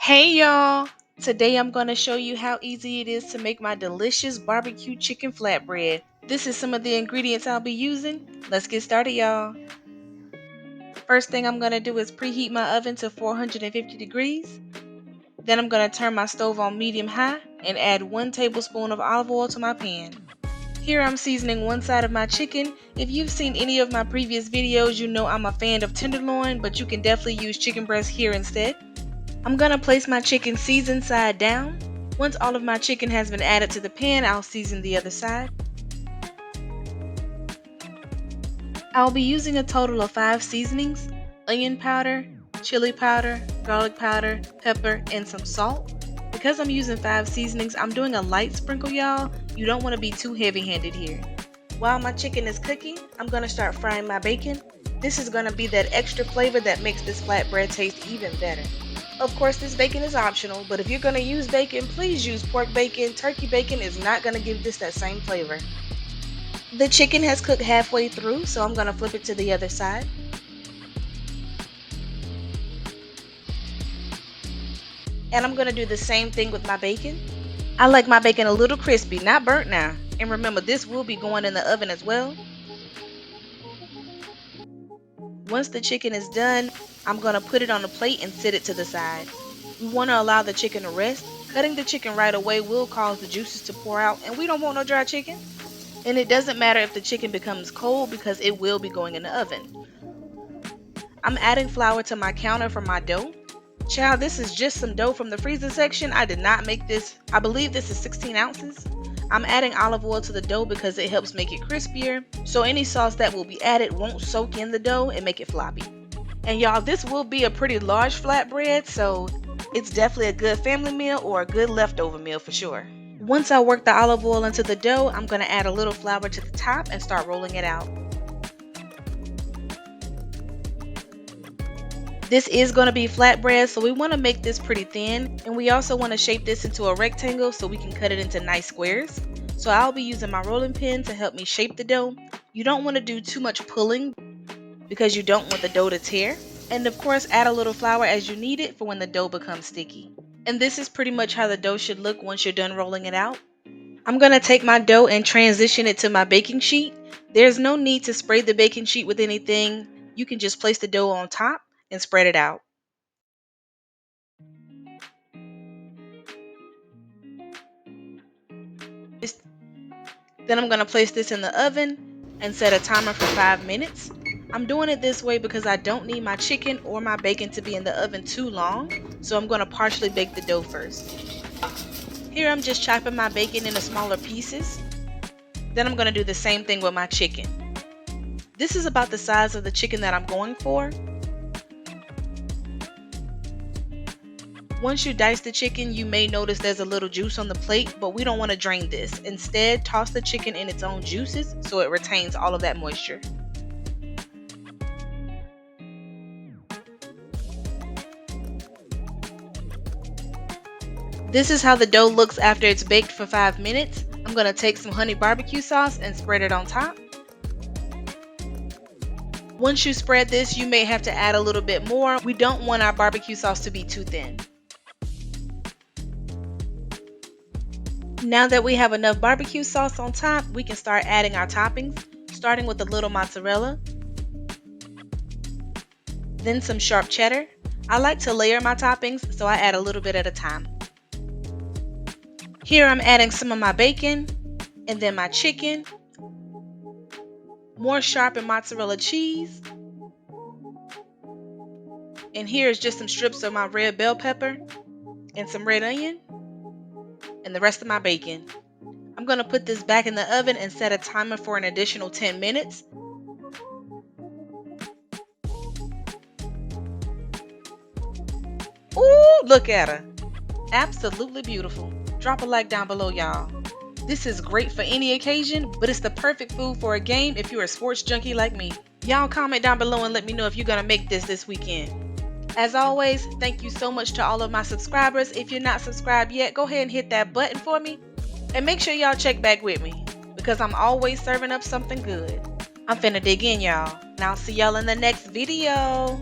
Hey y'all! Today I'm going to show you how easy it is to make my delicious barbecue chicken flatbread. This is some of the ingredients I'll be using. Let's get started, y'all. First thing I'm going to do is preheat my oven to 450 degrees. Then I'm going to turn my stove on medium high and add 1 tablespoon of olive oil to my pan. Here I'm seasoning one side of my chicken. If you've seen any of my previous videos, you know I'm a fan of tenderloin, but you can definitely use chicken breast here instead. I'm gonna place my chicken seasoned side down. Once all of my chicken has been added to the pan, I'll season the other side. I'll be using a total of 5 seasonings: onion powder, chili powder, garlic powder, pepper, and some salt. Because I'm using 5 seasonings, I'm doing a light sprinkle, y'all. You don't want to be too heavy-handed here. While my chicken is cooking, I'm gonna start frying my bacon. This is gonna be that extra flavor that makes this flatbread taste even better. Of course, this bacon is optional, but if you're going to use bacon, please use pork bacon. Turkey bacon is not going to give this that same flavor. The chicken has cooked halfway through, so I'm going to flip it to the other side. And I'm going to do the same thing with my bacon. I like my bacon a little crispy, not burnt now. And remember, this will be going in the oven as well. Once the chicken is done, I'm going to put it on a plate and set it to the side. We want to allow the chicken to rest. Cutting the chicken right away will cause the juices to pour out, and we don't want no dry chicken. And it doesn't matter if the chicken becomes cold because it will be going in the oven. I'm adding flour to my counter for my dough. Child, this is just some dough from the freezer section. I did not make this. I believe this is 16 ounces. I'm adding olive oil to the dough because it helps make it crispier, so any sauce that will be added won't soak in the dough and make it floppy. And y'all, this will be a pretty large flatbread, so it's definitely a good family meal or a good leftover meal for sure. Once I work the olive oil into the dough, I'm going to add a little flour to the top and start rolling it out. This is going to be flatbread, so we want to make this pretty thin, and we also want to shape this into a rectangle so we can cut it into nice squares. So I'll be using my rolling pin to help me shape the dough. You don't want to do too much pulling because you don't want the dough to tear. And of course, add a little flour as you need it for when the dough becomes sticky. And this is pretty much how the dough should look once you're done rolling it out. I'm going to take my dough and transition it to my baking sheet. There's no need to spray the baking sheet with anything. You can just place the dough on top and spread it out. Then I'm going to place this in the oven and set a timer for 5 minutes. I'm doing it this way because I don't need my chicken or my bacon to be in the oven too long, so I'm going to partially bake the dough first. Here I'm just chopping my bacon into smaller pieces. Then I'm going to do the same thing with my chicken. This is about the size of the chicken that I'm going for. Once you dice the chicken, you may notice there's a little juice on the plate, but we don't want to drain this. Instead, toss the chicken in its own juices so it retains all of that moisture. This is how the dough looks after it's baked for 5 minutes. I'm going to take some honey barbecue sauce and spread it on top. Once you spread this, you may have to add a little bit more. We don't want our barbecue sauce to be too thin. Now that we have enough barbecue sauce on top, we can start adding our toppings, starting with a little mozzarella, then some sharp cheddar. I like to layer my toppings, so I add a little bit at a time. Here I'm adding some of my bacon, and then my chicken, more sharpened mozzarella cheese, and here's just some strips of my red bell pepper, and some red onion, and the rest of my bacon. I'm going to put this back in the oven and set a timer for an additional 10 minutes. Ooh, look at her. Absolutely beautiful. Drop a like down below, y'all. This is great for any occasion, but it's the perfect food for a game if you're a sports junkie like me. Y'all comment down below and let me know if you're going to make this weekend. As always, thank you so much to all of my subscribers. If you're not subscribed yet, go ahead and hit that button for me. And make sure y'all check back with me because I'm always serving up something good. I'm finna dig in, y'all. And I'll see y'all in the next video.